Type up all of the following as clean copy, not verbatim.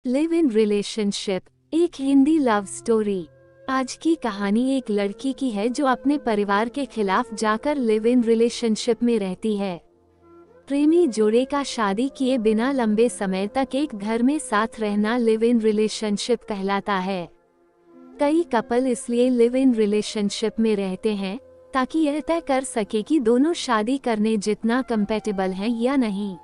Live in relationship, एक Hindi love story. आज की कहानी एक लड़की की है जो अपने परिवार के खिलाफ जाकर लिव इन रिलेशनशिप में रहती है। प्रेमी जोड़े का शादी किए बिना लंबे समय तक एक घर में साथ रहना लिव इन रिलेशनशिप कहलाता है। कई कपल इसलिए लिव इन रिलेशनशिप में रहते हैं ताकि यह तय कर सके कि दोनों शादी करने जितना कंपैटिबल हैं या नहीं।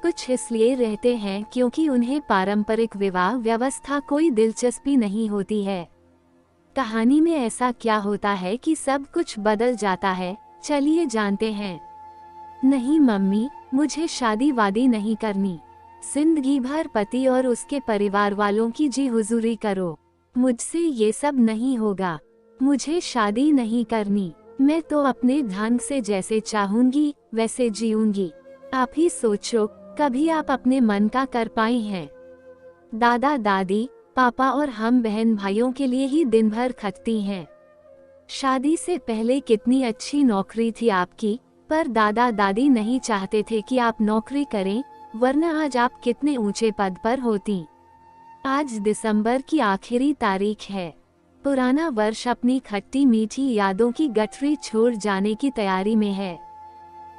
कुछ इसलिए रहते हैं क्योंकि उन्हें पारंपरिक विवाह व्यवस्था कोई दिलचस्पी नहीं होती है। कहानी में ऐसा क्या होता है कि सब कुछ बदल जाता है, चलिए जानते हैं। नहीं मम्मी, मुझे शादी वादी नहीं करनी। जिंदगी भर पति और उसके परिवार वालों की जी हुजूरी करो। मुझसे ये सब नहीं होगा। मुझे शादी नहीं करनी। मैं तो अपने ढंग से जैसे चाहूंगी वैसे जीऊंगी। आप ही सोचो, कभी आप अपने मन का कर पाई हैं? दादा दादी, पापा और हम बहन भाइयों के लिए ही दिन भर खटती हैं। शादी से पहले कितनी अच्छी नौकरी थी आपकी, पर दादा दादी नहीं चाहते थे कि आप नौकरी करें, वरना आज आप कितने ऊंचे पद पर होती। आज दिसंबर की आखिरी तारीख है। पुराना वर्ष अपनी खट्टी मीठी यादों की गठरी छोड़ जाने की तैयारी में है।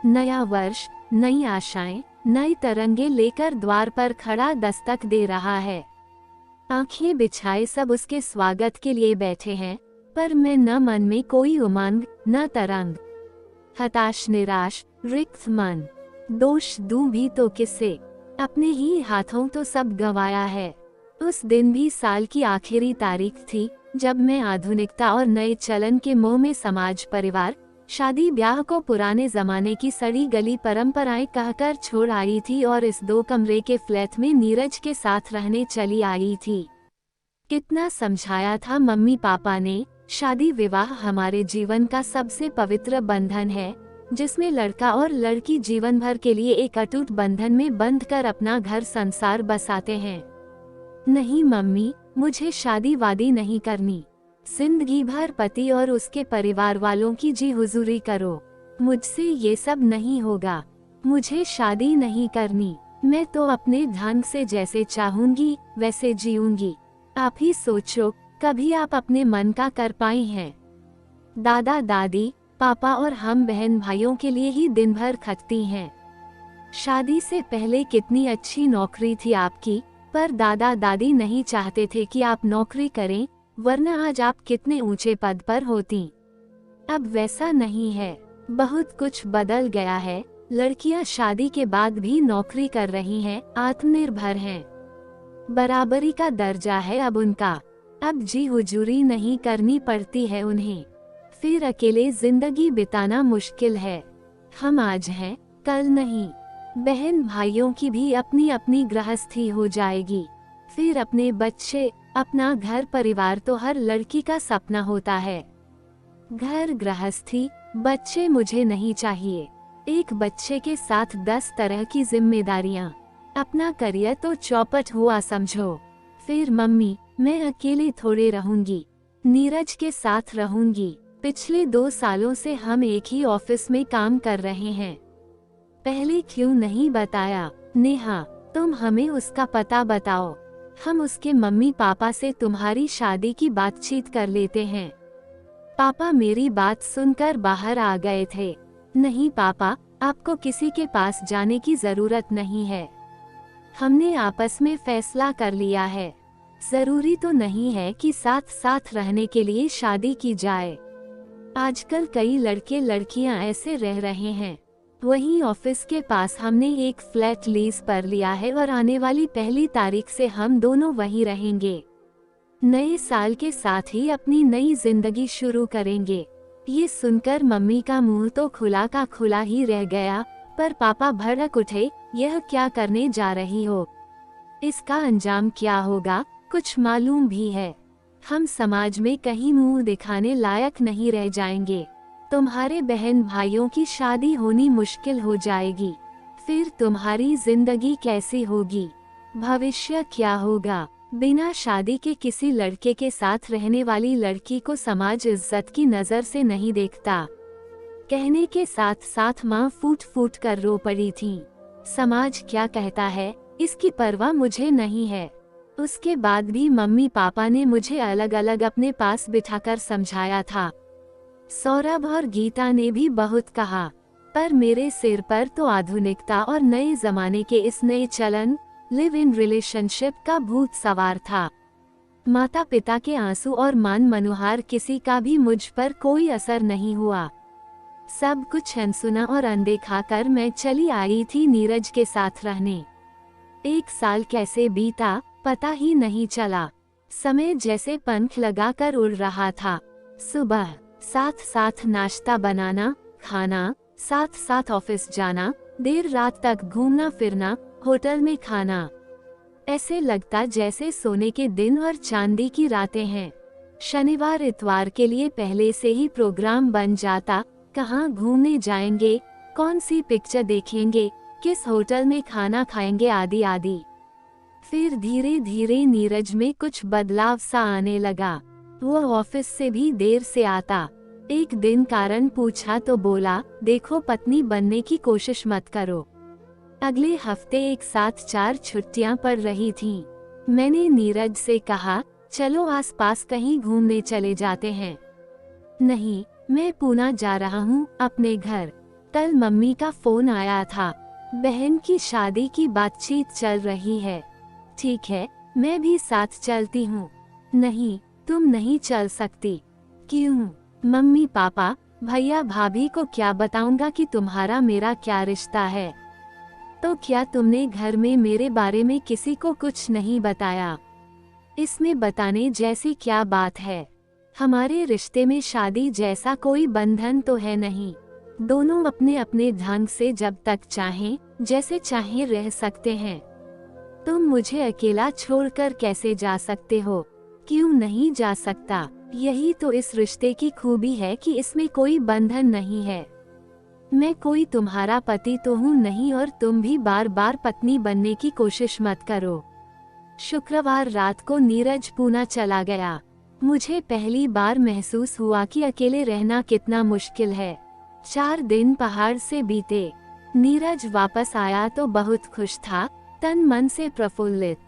नया वर्ष, नई आशाएं, नई तरंगे लेकर द्वार पर खड़ा दस्तक दे रहा है। आंखें बिछाए सब उसके स्वागत के लिए बैठे हैं, पर मैं न मन में कोई उमंग, न तरंग। हताश निराश, रिक्त मन। दोष दूं भी तो किससे? अपने ही हाथों तो सब गंवाया है। उस दिन भी साल की आखिरी तारीख थी जब मैं आधुनिकता और नए चलन के मोह में समाज, परिवार, शादी ब्याह को पुराने जमाने की सड़ी गली परंपराएं कहकर छोड़ आई थी और इस 2 कमरे के फ्लैट में नीरज के साथ रहने चली आई थी। कितना समझाया था मम्मी पापा ने, शादी विवाह हमारे जीवन का सबसे पवित्र बंधन है, जिसमें लड़का और लड़की जीवन भर के लिए एक अटूट बंधन में बंध कर अपना घर संसार बसाते हैं। नहीं मम्मी, मुझे शादी वादी नहीं करनी। जिंदगी भर पति और उसके परिवार वालों की जी हुजूरी करो। मुझसे ये सब नहीं होगा। मुझे शादी नहीं करनी। मैं तो अपने ढंग से जैसे चाहूंगी वैसे जीऊंगी। आप ही सोचो, कभी आप अपने मन का कर पाई हैं? दादा दादी, पापा और हम बहन भाइयों के लिए ही दिन भर खटती हैं। शादी से पहले कितनी अच्छी नौकरी थी आपकी, पर दादा दादी नहीं चाहते थे कि आप नौकरी करें, वरना आज आप कितने ऊंचे पद पर होती। अब वैसा नहीं है। बहुत कुछ बदल गया है। लड़कियां शादी के बाद भी नौकरी कर रही हैं, आत्मनिर्भर हैं। बराबरी का दर्जा है अब उनका। अब जी हुजूरी नहीं करनी पड़ती है उन्हें। फिर अकेले जिंदगी बिताना मुश्किल है। हम आज हैं, कल नहीं। बहन भाइयों की भी अपनी अपनी गृहस्थी हो जाएगी। फिर अपने बच्चे, अपना घर परिवार तो हर लड़की का सपना होता है। घर गृहस्थी, बच्चे मुझे नहीं चाहिए। एक बच्चे के साथ 10 तरह की जिम्मेदारियां। अपना करियर तो चौपट हुआ समझो। फिर मम्मी, मैं अकेले थोड़े रहूंगी। नीरज के साथ रहूंगी। पिछले 2 सालों से हम एक ही ऑफिस में काम कर रहे हैं। पहले क्यों नहीं बताया? नेहा, तुम हमें उसका पता बताओ। हम उसके मम्मी पापा से तुम्हारी शादी की बातचीत कर लेते हैं। पापा मेरी बात सुनकर बाहर आ गए थे। नहीं पापा, आपको किसी के पास जाने की जरूरत नहीं है। हमने आपस में फैसला कर लिया है। जरूरी तो नहीं है कि साथ साथ रहने के लिए शादी की जाए। आजकल कई लड़के लड़कियां ऐसे रह रहे हैं। वहीं ऑफिस के पास हमने एक फ्लैट लीज पर लिया है और आने वाली 1 तारीख से हम दोनों वहीं रहेंगे। नए साल के साथ ही अपनी नई जिंदगी शुरू करेंगे। ये सुनकर मम्मी का मुंह तो खुला का खुला ही रह गया, पर पापा भड़क उठे, यह क्या करने जा रही हो? इसका अंजाम क्या होगा, कुछ मालूम भी है? हम समाज में कहीं मुंह दिखाने लायक नहीं रह जाएंगे। तुम्हारे बहन भाइयों की शादी होनी मुश्किल हो जाएगी। फिर तुम्हारी जिंदगी कैसी होगी? भविष्य क्या होगा? बिना शादी के किसी लड़के के साथ रहने वाली लड़की को समाज इज्जत की नजर से नहीं देखता। कहने के साथ साथ माँ फूट फूट कर रो पड़ी थी। समाज क्या कहता है, इसकी परवाह मुझे नहीं है। उसके बाद भी मम्मी पापा ने मुझे अलग अलग अपने पास बिठाकर समझाया था। सौरभ और गीता ने भी बहुत कहा, पर मेरे सिर पर तो आधुनिकता और नए जमाने के इस नए चलन लिव इन रिलेशनशिप का भूत सवार था। माता पिता के आंसू और मान मनोहार किसी का भी मुझ पर कोई असर नहीं हुआ। सब कुछ अनसुना और अनदेखा कर मैं चली आई थी नीरज के साथ रहने। 1 साल कैसे बीता पता ही नहीं चला। समय जैसे पंख लगाकर उड़ रहा था। सुबह साथ साथ नाश्ता बनाना, खाना, साथ साथ ऑफिस जाना, देर रात तक घूमना फिरना, होटल में खाना। ऐसे लगता जैसे सोने के दिन और चांदी की रातें हैं। शनिवार इतवार के लिए पहले से ही प्रोग्राम बन जाता, कहाँ घूमने जाएंगे, कौन सी पिक्चर देखेंगे, किस होटल में खाना खाएंगे आदि आदि। फिर धीरे धीरे नीरज में कुछ बदलाव सा आने लगा। वो ऑफिस से भी देर से आता। एक दिन कारण पूछा तो बोला, देखो पत्नी बनने की कोशिश मत करो। अगले हफ्ते एक साथ 4 छुट्टियां पड़ रही थीं। मैंने नीरज से कहा, चलो आसपास कहीं घूमने चले जाते हैं। नहीं, मैं पूना जा रहा हूँ अपने घर। कल मम्मी का फोन आया था, बहन की शादी की बातचीत चल रही है। ठीक है, मैं भी साथ चलती हूँ। नहीं, तुम नहीं चल सकती। क्यों? मम्मी पापा, भैया भाभी को क्या बताऊंगा कि तुम्हारा मेरा क्या रिश्ता है? तो क्या तुमने घर में मेरे बारे में किसी को कुछ नहीं बताया? इसमें बताने जैसी क्या बात है? हमारे रिश्ते में शादी जैसा कोई बंधन तो है नहीं। दोनों अपने अपने ढंग से जब तक चाहें, जैसे चाहें रह सकते हैं। तुम मुझे अकेला छोड़कर कैसे जा सकते हो? क्यों नहीं जा सकता? यही तो इस रिश्ते की खूबी है कि इसमें कोई बंधन नहीं है। मैं कोई तुम्हारा पति तो हूँ नहीं और तुम भी बार बार पत्नी बनने की कोशिश मत करो। शुक्रवार रात को नीरज पूना चला गया। मुझे पहली बार महसूस हुआ कि अकेले रहना कितना मुश्किल है। 4 दिन पहाड़ से बीते। नीरज वापस आया तो बहुत खुश था, तन मन से प्रफुल्लित।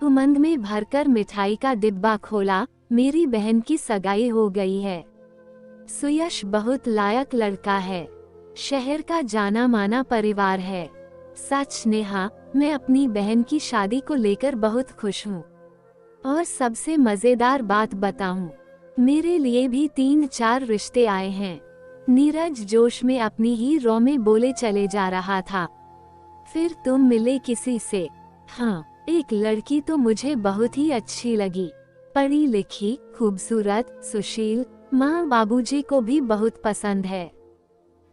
उमंग में भरकर मिठाई का डिब्बा खोला। मेरी बहन की सगाई हो गई है। सुयश बहुत लायक लड़का है। शहर का जाना माना परिवार है। सच नेहा, मैं अपनी बहन की शादी को लेकर बहुत खुश हूँ। और सबसे मजेदार बात बताऊं, मेरे लिए भी 3-4 रिश्ते आए हैं। नीरज जोश में अपनी ही रौ में बोले चले जा रहा था। फिर तुम मिले किसी से? हाँ, एक लड़की तो मुझे बहुत ही अच्छी लगी। पढ़ी लिखी, खूबसूरत, सुशील, माँ बाबूजी को भी बहुत पसंद है।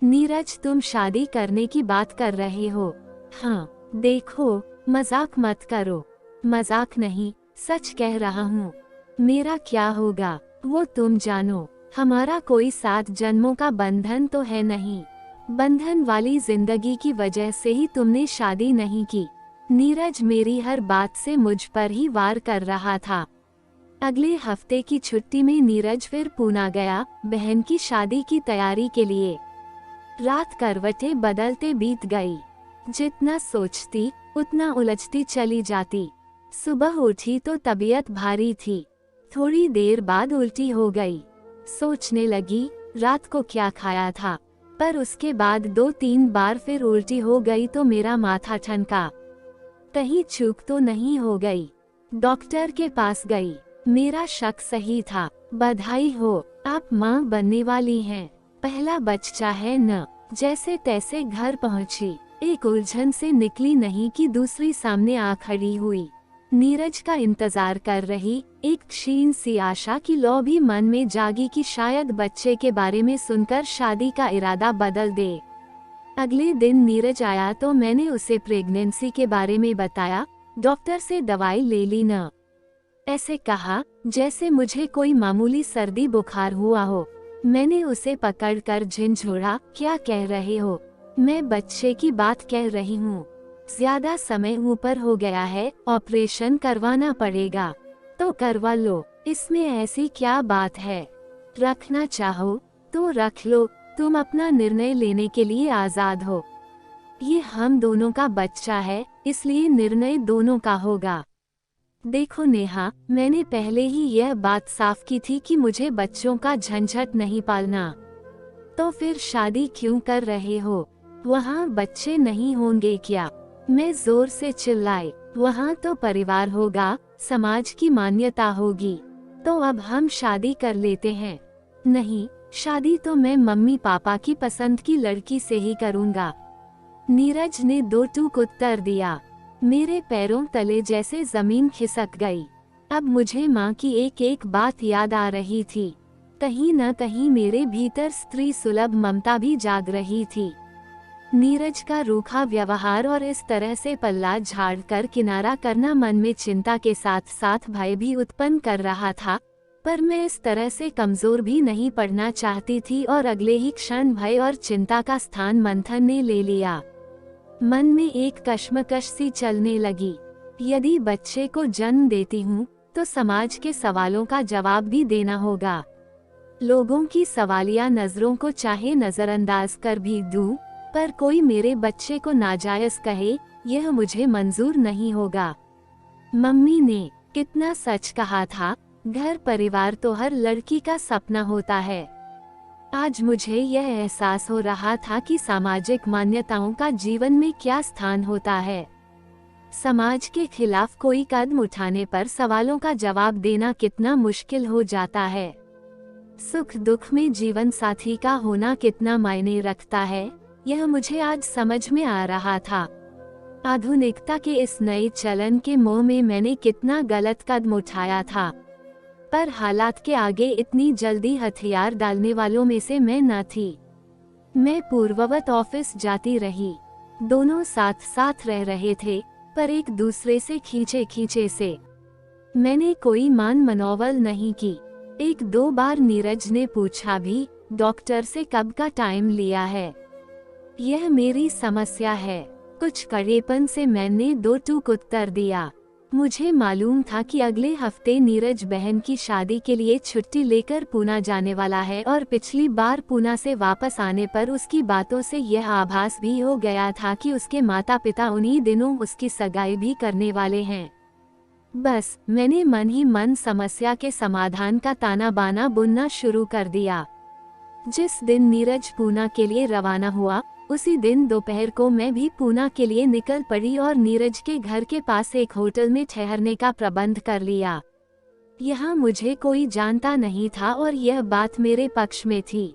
नीरज, तुम शादी करने की बात कर रहे हो? हाँ। देखो, मजाक मत करो। मजाक नहीं, सच कह रहा हूँ। मेरा क्या होगा वो तुम जानो। हमारा कोई 7 जन्मों का बंधन तो है नहीं। बंधन वाली जिंदगी की वजह से ही तुमने शादी नहीं की। नीरज मेरी हर बात से मुझ पर ही वार कर रहा था। अगले हफ्ते की छुट्टी में नीरज फिर पूना गया, बहन की शादी की तैयारी के लिए। रात करवटें बदलते बीत गई। जितना सोचती उतना उलझती चली जाती। सुबह उठी तो तबीयत भारी थी। थोड़ी देर बाद उल्टी हो गई। सोचने लगी रात को क्या खाया था, पर उसके बाद 2-3 बार फिर उल्टी हो गई तो मेरा माथा ठनका। कहीं चूक तो नहीं हो गई। डॉक्टर के पास गई। मेरा शक सही था। बधाई हो, आप माँ बनने वाली हैं। पहला बच्चा है न। जैसे तैसे घर पहुँची। एक उलझन से निकली नहीं कि दूसरी सामने आ खड़ी हुई। नीरज का इंतजार कर रही एक क्षीण सी आशा की लौ भी मन में जागी कि शायद बच्चे के बारे में सुनकर शादी का इरादा बदल दे। अगले दिन नीरज आया तो मैंने उसे प्रेगनेंसी के बारे में बताया। डॉक्टर से दवाई ले ली न। ऐसे कहा जैसे मुझे कोई मामूली सर्दी बुखार हुआ हो। मैंने उसे पकड़कर झिंझोड़ा, क्या कह रहे हो? मैं बच्चे की बात कह रही हूँ। ज्यादा समय ऊपर हो गया है, ऑपरेशन करवाना पड़ेगा। तो करवा लो, इसमें ऐसी क्या बात है? रखना चाहो तो रख लो, तुम अपना निर्णय लेने के लिए आजाद हो। ये हम दोनों का बच्चा है, इसलिए निर्णय दोनों का होगा। देखो नेहा, मैंने पहले ही यह बात साफ की थी कि मुझे बच्चों का झंझट नहीं पालना। तो फिर शादी क्यों कर रहे हो? वहाँ बच्चे नहीं होंगे क्या? मैं जोर से चिल्लाई। वहाँ तो परिवार होगा, समाज की मान्यता होगी। तो अब हम शादी कर लेते हैं। नहीं, शादी तो मैं मम्मी पापा की पसंद की लड़की से ही करूँगा। नीरज ने दो टूक उत्तर दिया। मेरे पैरों तले जैसे जमीन खिसक गई। अब मुझे माँ की एक एक बात याद आ रही थी। कहीं न कहीं मेरे भीतर स्त्री सुलभ ममता भी जाग रही थी। नीरज का रूखा व्यवहार और इस तरह से पल्ला झाड़कर किनारा करना मन में चिंता के साथ साथ भय भी उत्पन्न कर रहा था, पर मैं इस तरह से कमजोर भी नहीं पड़ना चाहती थी और अगले ही क्षण भय और चिंता का स्थान मंथन ने ले लिया। मन में एक कश्मकश सी चलने लगी। यदि बच्चे को जन्म देती हूँ तो समाज के सवालों का जवाब भी देना होगा। लोगों की सवालिया नजरों को चाहे नजरअंदाज कर भी दूं, पर कोई मेरे बच्चे को नाजायज कहे, यह मुझे मंजूर नहीं होगा। मम्मी ने कितना सच कहा था, घर परिवार तो हर लड़की का सपना होता है। आज मुझे यह एहसास हो रहा था कि सामाजिक मान्यताओं का जीवन में क्या स्थान होता है। समाज के खिलाफ कोई कदम उठाने पर सवालों का जवाब देना कितना मुश्किल हो जाता है। सुख दुख में जीवन साथी का होना कितना मायने रखता है, यह मुझे आज समझ में आ रहा था। आधुनिकता के इस नए चलन के मोह में मैंने कितना गलत कदम उठाया था, पर हालात के आगे इतनी जल्दी हथियार डालने वालों में से मैं न थी। मैं पूर्ववत ऑफिस जाती रही। दोनों साथ साथ रह रहे थे, पर एक दूसरे से खींचे खींचे से। मैंने कोई मान मनोवल नहीं की। एक दो बार नीरज ने पूछा भी, डॉक्टर से कब का टाइम लिया है? यह मेरी समस्या है। कुछ कड़ेपन से मैंने दो टूक उत्तर दिया। मुझे मालूम था कि अगले हफ्ते नीरज बहन की शादी के लिए छुट्टी लेकर पूना जाने वाला है और पिछली बार पूना से वापस आने पर उसकी बातों से यह आभास भी हो गया था कि उसके माता पिता उन्हीं दिनों उसकी सगाई भी करने वाले हैं। बस मैंने मन ही मन समस्या के समाधान का ताना बाना बुनना शुरू कर दिया। जिस दिन नीरज पूना के लिए रवाना हुआ, उसी दिन दोपहर को मैं भी पूना के लिए निकल पड़ी और नीरज के घर के पास एक होटल में ठहरने का प्रबंध कर लिया। यहाँ मुझे कोई जानता नहीं था और यह बात मेरे पक्ष में थी।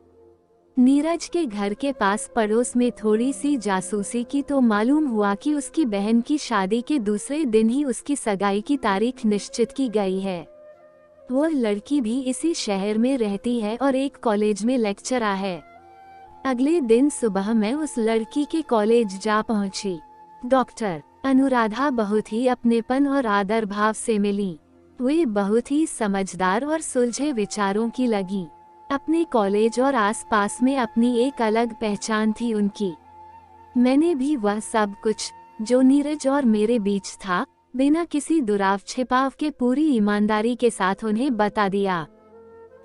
नीरज के घर के पास पड़ोस में थोड़ी सी जासूसी की तो मालूम हुआ कि उसकी बहन की शादी के दूसरे दिन ही उसकी सगाई की तारीख निश्चित की गई है। वो लड़की भी इसी शहर में रहती है और एक कॉलेज में लेक्चरर है। अगले दिन सुबह मैं उस लड़की के कॉलेज जा पहुंची। डॉक्टर अनुराधा बहुत ही अपनेपन और आदर भाव से मिली। वे बहुत ही समझदार और सुलझे विचारों की लगी। अपने कॉलेज और आसपास में अपनी एक अलग पहचान थी उनकी। मैंने भी वह सब कुछ जो नीरज और मेरे बीच था, बिना किसी दुराव छिपाव के पूरी ईमानदारी के साथ उन्हें बता दिया।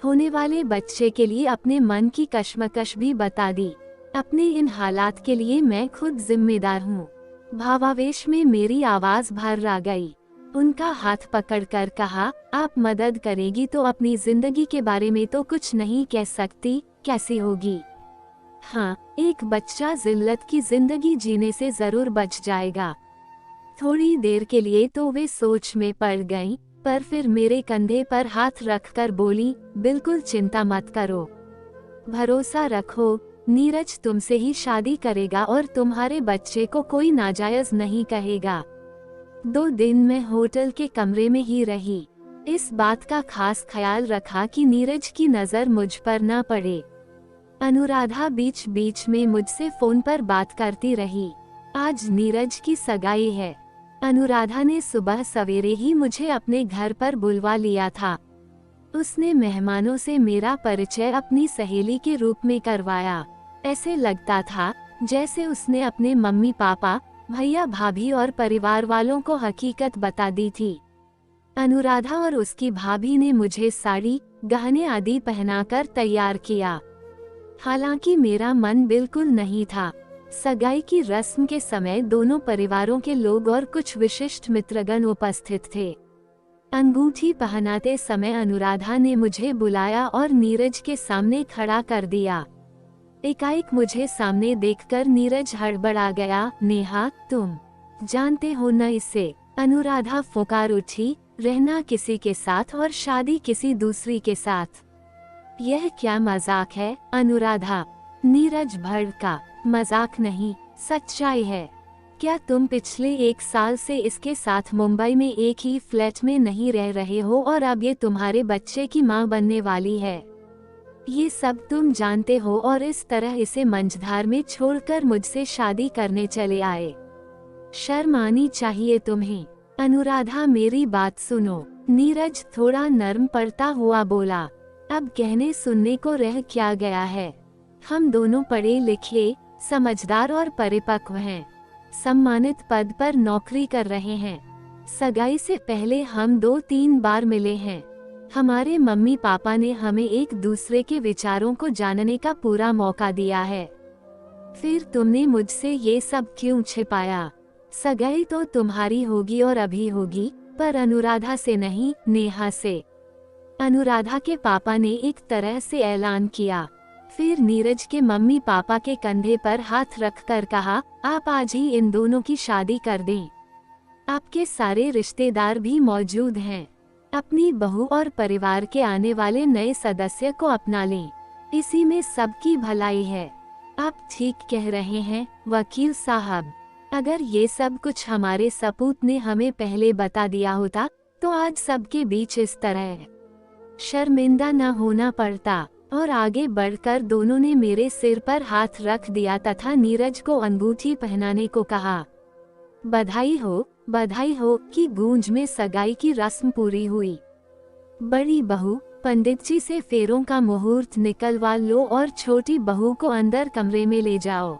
होने वाले बच्चे के लिए अपने मन की कश्मकश भी बता दी। अपने इन हालात के लिए मैं खुद जिम्मेदार हूँ। भावावेश में मेरी आवाज भर आ गई। उनका हाथ पकड़कर कहा, आप मदद करेगी तो अपनी जिंदगी के बारे में तो कुछ नहीं कह सकती, कैसी होगी? हाँ, एक बच्चा जिल्लत की जिंदगी जीने से जरूर बच जाएगा। थोड़ी देर के लिए तो वे सोच में पड़ गईं, पर फिर मेरे कंधे पर हाथ रखकर बोली, बिल्कुल चिंता मत करो, भरोसा रखो, नीरज तुमसे ही शादी करेगा और तुम्हारे बच्चे को कोई नाजायज नहीं कहेगा। 2 दिन मैं होटल के कमरे में ही रही। इस बात का खास ख्याल रखा कि नीरज की नजर मुझ पर न पड़े। अनुराधा बीच बीच में मुझसे फोन पर बात करती रही। आज नीरज की सगाई है। अनुराधा ने सुबह सवेरे ही मुझे अपने घर पर बुलवा लिया था। उसने मेहमानों से मेरा परिचय अपनी सहेली के रूप में करवाया। ऐसे लगता था जैसे उसने अपने मम्मी पापा, भैया भाभी और परिवार वालों को हकीकत बता दी थी। अनुराधा और उसकी भाभी ने मुझे साड़ी, गहने आदि पहनाकर तैयार किया। हालांकि मेरा मन बिल्कुल नहीं था। सगाई की रस्म के समय दोनों परिवारों के लोग और कुछ विशिष्ट मित्रगण उपस्थित थे। अंगूठी पहनाते समय अनुराधा ने मुझे बुलाया और नीरज के सामने खड़ा कर दिया। एकाएक मुझे सामने देखकर नीरज हड़बड़ा गया। नेहा, तुम जानते हो न इसे? अनुराधा फुकार उठी। रहना किसी के साथ और शादी किसी दूसरी के साथ, यह क्या मजाक है अनुराधा? नीरज भड़का। मजाक नहीं, सच्चाई है। क्या तुम पिछले 1 साल से इसके साथ मुंबई में एक ही फ्लैट में नहीं रह रहे हो और अब ये तुम्हारे बच्चे की माँ बनने वाली है? ये सब तुम जानते हो और इस तरह इसे मंझधार में छोड़कर मुझसे शादी करने चले आए। शर्म आनी चाहिए तुम्हें। अनुराधा, मेरी बात सुनो। नीरज थोड़ा नर्म पड़ता हुआ बोला। अब कहने सुनने को रह क्या गया है? हम दोनों पढ़े लिखे, समझदार और परिपक्व हैं। सम्मानित पद पर नौकरी कर रहे हैं। सगाई से पहले हम 2-3 बार मिले हैं। हमारे मम्मी पापा ने हमें एक दूसरे के विचारों को जानने का पूरा मौका दिया है। फिर तुमने मुझसे ये सब क्यों छिपाया? सगाई तो तुम्हारी होगी और अभी होगी, पर अनुराधा से नहीं, नेहा से। अनुराधा के पापा ने एक तरह से ऐलान किया। फिर नीरज के मम्मी पापा के कंधे पर हाथ रखकर कहा, आप आज ही इन दोनों की शादी कर दें। आपके सारे रिश्तेदार भी मौजूद हैं। अपनी बहू और परिवार के आने वाले नए सदस्य को अपना लें। इसी में सबकी भलाई है। आप ठीक कह रहे हैं वकील साहब। अगर ये सब कुछ हमारे सपूत ने हमें पहले बता दिया होता तो आज सबके बीच इस तरह शर्मिंदा न होना पड़ता। और आगे बढ़कर दोनों ने मेरे सिर पर हाथ रख दिया तथा नीरज को अंगूठी पहनाने को कहा। बधाई हो की गूंज में सगाई की रस्म पूरी हुई। बड़ी बहू, पंडित जी से फेरों का मुहूर्त निकलवा लो और छोटी बहू को अंदर कमरे में ले जाओ।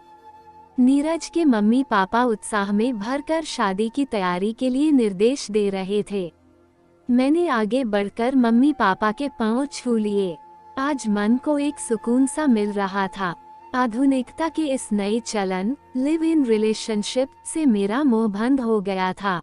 नीरज के मम्मी पापा उत्साह में भरकर शादी की तैयारी के लिए निर्देश दे रहे थे। मैंने आगे बढ़कर मम्मी पापा के पांव छू लिए। आज मन को एक सुकून सा मिल रहा था। आधुनिकता के इस नए चलन लिव इन रिलेशनशिप से मेरा मोह भंग हो गया था।